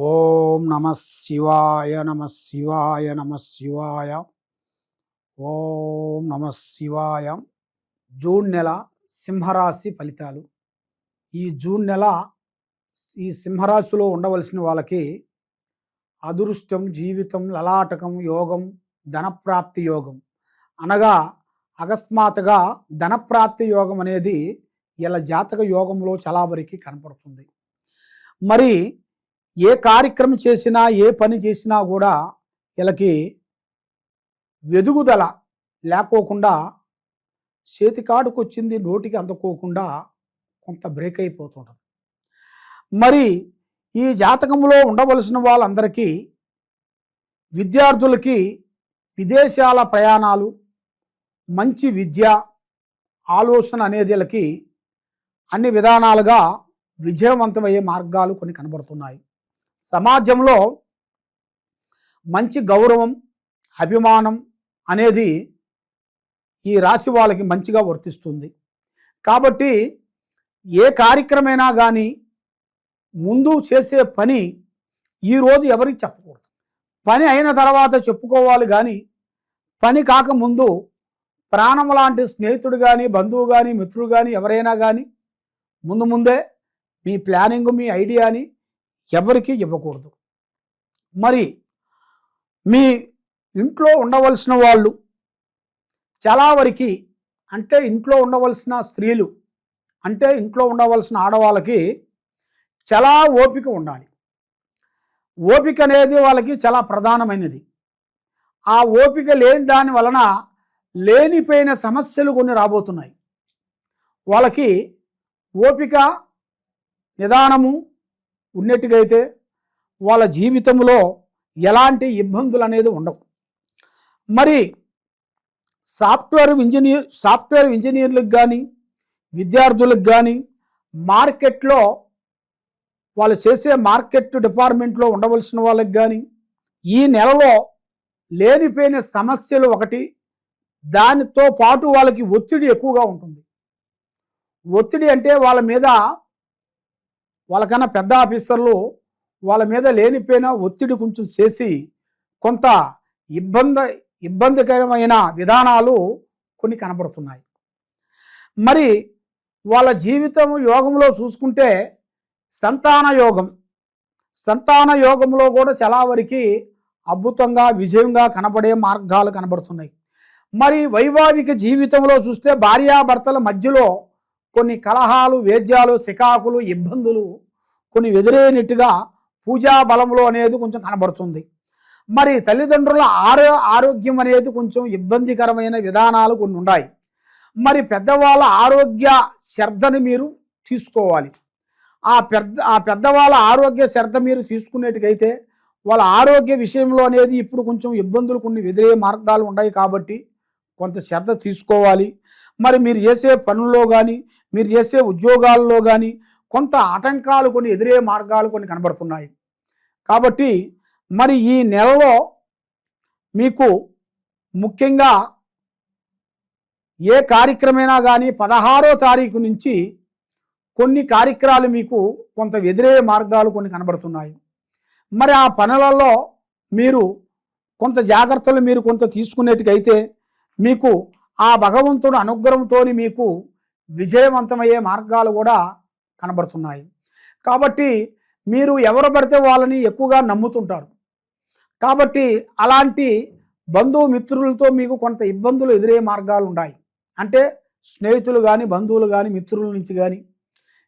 ఓం నమ శివాయ నమ శివాయ నమ శివాయ ఓం నమ శివాయ. జూన్ నెల సింహరాశి ఫలితాలు. ఈ జూన్ నెల ఈ సింహరాశిలో ఉండవలసిన వాళ్ళకి అదృష్టం, జీవితం, లలాటకం, యోగం, ధనప్రాప్తి యోగం అనగా అకస్మాత్తుగా ధనప్రాప్తి యోగం అనేది ఇలా జాతక యోగంలో చాలా వరకు కనపడుతుంది. మరి ఏ కార్యక్రమం చేసినా, ఏ పని చేసినా కూడా వీళ్ళకి వెదుగుదల లేకోకుండా, చేతికాడుకు వచ్చింది నోటికి అందుకోకుండా కొంత బ్రేక్ అయిపోతుంటుంది. మరి ఈ జాతకంలో ఉండవలసిన వాళ్ళందరికీ, విద్యార్థులకి విదేశాల ప్రయాణాలు, మంచి విద్య, ఆలోచన అనేది వీళ్ళకి అన్ని విధానాలుగా విజయవంతమయ్యే మార్గాలు కొన్ని కనబడుతున్నాయి. సమాజంలో మంచి గౌరవం, అభిమానం అనేది ఈ రాశి వాళ్ళకి మంచిగా వర్తిస్తుంది. కాబట్టి ఏ కార్యక్రమైనా కానీ ముందు చేసే పని ఈరోజు ఎవరికి చెప్పకూడదు. పని అయిన తర్వాత చెప్పుకోవాలి. కానీ పని కాకముందు ప్రాణం లాంటి స్నేహితుడు కానీ, బంధువు కానీ, మిత్రుడు కానీ, ఎవరైనా కానీ ముందే మీ ప్లానింగ్, మీ ఐడియాని ఎవరికి ఇవ్వకూడదు. మరి మీ ఇంట్లో ఉండవలసిన వాళ్ళు చాలా వరకు, అంటే ఇంట్లో ఉండవలసిన స్త్రీలు, అంటే ఇంట్లో ఉండవలసిన ఆడవాళ్ళకి చాలా ఓపిక ఉండాలి. ఓపిక అనేది వాళ్ళకి చాలా ప్రధానమైనది. ఆ ఓపిక లేని దాని వలన లేనిపోయిన సమస్యలు కొన్ని రాబోతున్నాయి. వాళ్ళకి ఓపిక, నిదానము ఉన్నట్టుగైతే వాళ్ళ జీవితంలో ఎలాంటి ఇబ్బందులు అనేది ఉండవు. మరి సాఫ్ట్వేర్ ఇంజనీర్లకు కానీ, విద్యార్థులకు కానీ, మార్కెట్లో వాళ్ళు చేసే మార్కెట్ డిపార్ట్మెంట్లో ఉండవలసిన వాళ్ళకి కానీ ఈ నెలలో లేనిపోయిన సమస్యలు ఒకటి, దానితో పాటు వాళ్ళకి ఒత్తిడి ఎక్కువగా ఉంటుంది. ఒత్తిడి అంటే వాళ్ళకన్నా పెద్ద ఆఫీసర్లు వాళ్ళ మీద లేనిపోయిన ఒత్తిడి కొంచెం చేసి కొంత ఇబ్బందికరమైన విధానాలు కొన్ని కనబడుతున్నాయి. మరి వాళ్ళ జీవితం యోగంలో చూసుకుంటే సంతాన యోగంలో కూడా చాలా వరకు అద్భుతంగా, విజయంగా కనబడే మార్గాలు కనబడుతున్నాయి. మరి వైవాహిక జీవితంలో చూస్తే భార్యాభర్తల మధ్యలో కొన్ని కలహాలు, వేద్యాలు, సికాకులు, ఇబ్బందులు కొన్ని ఎదురైనట్టుగా పూజా బలంలో అనేది కొంచెం కనబడుతుంది. మరి తల్లిదండ్రుల ఆరోగ్యం అనేది కొంచెం ఇబ్బందికరమైన విధానాలు కొన్ని ఉన్నాయి. మరి పెద్దవాళ్ళ ఆరోగ్య శ్రద్ధని మీరు తీసుకోవాలి. ఆ పెద్దవాళ్ళ ఆరోగ్య శ్రద్ధ మీరు తీసుకునేట్టుకైతే వాళ్ళ ఆరోగ్య విషయంలో అనేది ఇప్పుడు కొంచెం ఇబ్బందులు కొన్ని ఎదురయ్యే మార్గాలు ఉన్నాయి. కాబట్టి కొంత శ్రద్ధ తీసుకోవాలి. మరి మీరు చేసే పనుల్లో కానీ, మీరు చేసే ఉద్యోగాల్లో కానీ కొంత ఆటంకాలు కొన్ని ఎదురయ్యే మార్గాలు కొన్ని కనబడుతున్నాయి. కాబట్టి మరి ఈ నెలలో మీకు ముఖ్యంగా ఏ కార్యక్రమైనా కానీ 16వ తారీఖు నుంచి కొన్ని కార్యక్రమాలు మీకు కొంత ఎదురయ్యే మార్గాలు కొన్ని కనబడుతున్నాయి. మరి ఆ పనులలో మీరు కొంత జాగ్రత్తలు మీరు కొంత తీసుకునేట్టుకైతే మీకు ఆ భగవంతుడు అనుగ్రహంతో మీకు విజయవంతమయ్యే మార్గాలు కూడా కనబడుతున్నాయి. కాబట్టి మీరు ఎవరు పడితే వాళ్ళని ఎక్కువగా నమ్ముతుంటారు. కాబట్టి అలాంటి బంధుమిత్రులతో మీకు కొంత ఇబ్బందులు ఎదురయ్యే మార్గాలు ఉన్నాయి. అంటే స్నేహితులు కానీ, బంధువులు కానీ, మిత్రుల నుంచి కానీ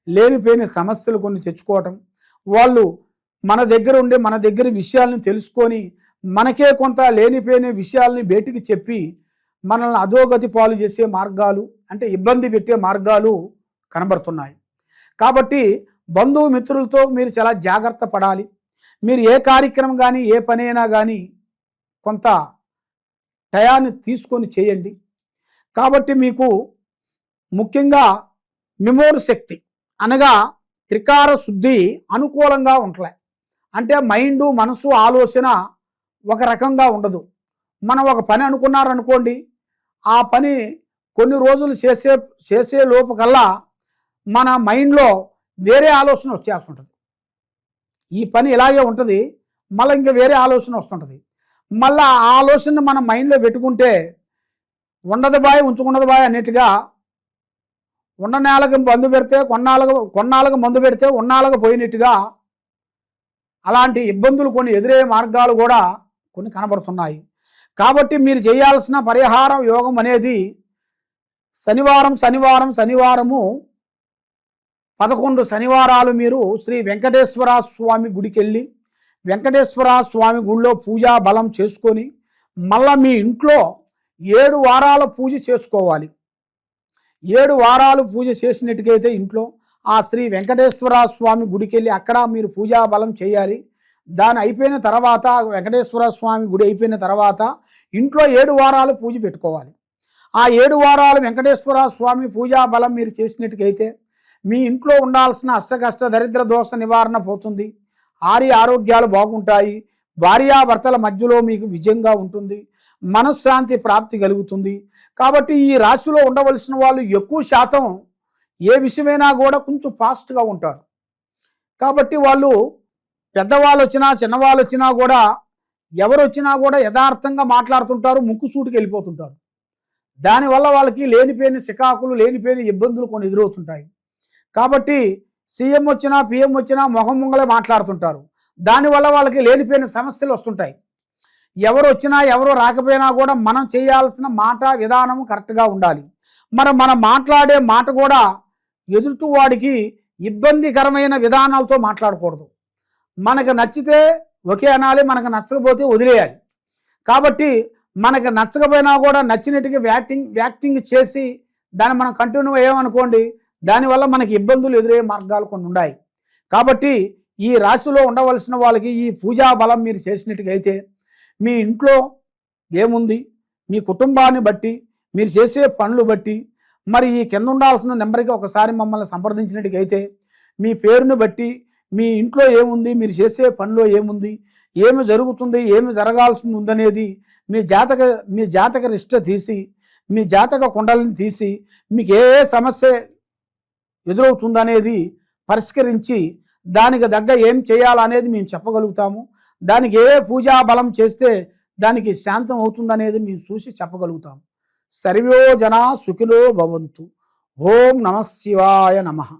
లేనిపోయిన సమస్యలు కొన్ని తెచ్చుకోవటం, వాళ్ళు మన దగ్గర ఉండే మన దగ్గర విషయాలను తెలుసుకొని మనకే కొంత లేనిపోయిన విషయాలని బయటికి చెప్పి మనల్ని అధోగతి పాలు చేసే మార్గాలు, అంటే ఇబ్బంది పెట్టే మార్గాలు కనబడుతున్నాయి. కాబట్టి బంధుమిత్రులతో మీరు చాలా జాగ్రత్త పడాలి. మీరు ఏ కార్యక్రమం కానీ, ఏ పనైనా కానీ కొంత టయాన్ని తీసుకొని చేయండి. కాబట్టి మీకు ముఖ్యంగా మెమోరీ శక్తి అనగా త్రికార శుద్ధి అనుకూలంగా ఉంటలే. అంటే మైండు, మనసు, ఆలోచన ఒక రకంగా ఉండదు. మనం ఒక పని అనుకున్నారనుకోండి, ఆ పని కొన్ని రోజులు చేసే లోపు కల్లా మన మైండ్లో వేరే ఆలోచన వచ్చేస్తుంటుంది. ఈ పని ఇలాగే ఉంటుంది, మళ్ళీ ఇంకా వేరే ఆలోచన వస్తుంటుంది. మళ్ళీ ఆ ఆలోచనను మనం మైండ్లో పెట్టుకుంటే ఉండదు బాయ్ ఉంచుకున్నది బాయ్ అన్నట్టుగా ఉన్న నేలకు మందు పెడితే కొన్నాళ్ళకు మందు పెడితే ఉన్నాళ్ళకు పోయినట్టుగా అలాంటి ఇబ్బందులు కొన్ని ఎదురయ్యే మార్గాలు కూడా కొన్ని కనబడుతున్నాయి. కాబట్టి మీరు చేయాల్సిన పరిహార యోగం అనేది శనివారము 11 శనివారాలు మీరు శ్రీ వెంకటేశ్వర స్వామి గుడికి వెళ్ళి వెంకటేశ్వర స్వామి గుడిలో పూజా బలం చేసుకొని మళ్ళా మీ ఇంట్లో 7 వారాల పూజ చేసుకోవాలి. 7 వారాలు పూజ చేసినట్టుకైతే ఇంట్లో ఆ శ్రీ వెంకటేశ్వర స్వామి గుడికి వెళ్ళి అక్కడ మీరు పూజా బలం చేయాలి. దాని అయిపోయిన తర్వాత వెంకటేశ్వర స్వామి గుడి అయిపోయిన తర్వాత ఇంట్లో 7 వారాలు పూజ పెట్టుకోవాలి. ఆ 7 వారాలు వెంకటేశ్వర స్వామి పూజా బలం మీరు చేసినట్టుకైతే మీ ఇంట్లో ఉండాల్సిన అష్టకష్ట దరిద్ర దోష నివారణ పోతుంది. ఆరోగ్యాలు బాగుంటాయి. భార్యాభర్తల మధ్యలో మీకు విజయంగా ఉంటుంది. మనశ్శాంతి ప్రాప్తి కలుగుతుంది. కాబట్టి ఈ రాశిలో ఉండవలసిన వాళ్ళు ఎక్కువ శాతం ఏ విషయమైనా కూడా కొంచెం ఫాస్ట్గా ఉంటారు. కాబట్టి వాళ్ళు పెద్దవాళ్ళు వచ్చినా చిన్నవాళ్ళు వచ్చినా కూడా ఎవరు వచ్చినా కూడా యథార్థంగా మాట్లాడుతుంటారు, ముక్కుసూటికి వెళ్ళిపోతుంటారు. దానివల్ల వాళ్ళకి లేనిపోయిన సికాకులు లేనిపోయిన ఇబ్బందులు కొన్ని ఎదురవుతుంటాయి. కాబట్టి సీఎం వచ్చినా పిఎం వచ్చినా మొహం ముంగలే మాట్లాడుతుంటారు. దానివల్ల వాళ్ళకి లేనిపోయిన సమస్యలు వస్తుంటాయి. ఎవరు వచ్చినా ఎవరు రాకపోయినా కూడా మనం చేయాల్సిన మాట విధానం కరెక్ట్గా ఉండాలి. మనం మాట్లాడే మాట కూడా ఎదుటి వాడికి ఇబ్బందికరమైన విధానాలతో మాట్లాడకూడదు. మనకు నచ్చితే ఒకే అనాలి, మనకు నచ్చకపోతే వదిలేయాలి. కాబట్టి మనకు నచ్చకపోయినా కూడా నచ్చినట్టుగా యాక్టింగ్ చేసి దాన్ని మనం కంటిన్యూ అయ్యామనుకోండి, దానివల్ల మనకి ఇబ్బందులు ఎదురయ్యే మార్గాలు కొన్ని ఉన్నాయి. కాబట్టి ఈ రాశిలో ఉండవలసిన వాళ్ళకి ఈ పూజా బలం మీరు చేసినట్టుగా అయితే మీ ఇంట్లో ఏముంది, మీ కుటుంబాన్ని బట్టి మీరు చేసే పనులు బట్టి మరి ఈ కింద ఉండాల్సిన నెంబర్కి ఒకసారి మమ్మల్ని సంప్రదించినట్టుగా అయితే మీ పేరును బట్టి మీ ఇంట్లో ఏముంది, మీరు చేసే పనిలో ఏముంది, ఏమి జరుగుతుంది, ఏమి జరగాల్సి ఉందనేది మీ జాతక రిష్ట తీసి మీ జాతక కుండలిని తీసి మీకు ఏ సమస్య ఎదురవుతుందనేది పరిష్కరించి దానికి దగ్గర ఏం చేయాలనేది మేము చెప్పగలుగుతాము. దానికి ఏ పూజా బలం చేస్తే దానికి శాంతం అవుతుందనేది మేము చూసి చెప్పగలుగుతాము. సర్వే జనా సుఖినో భవంతు. ఓం నమః శివాయ నమః.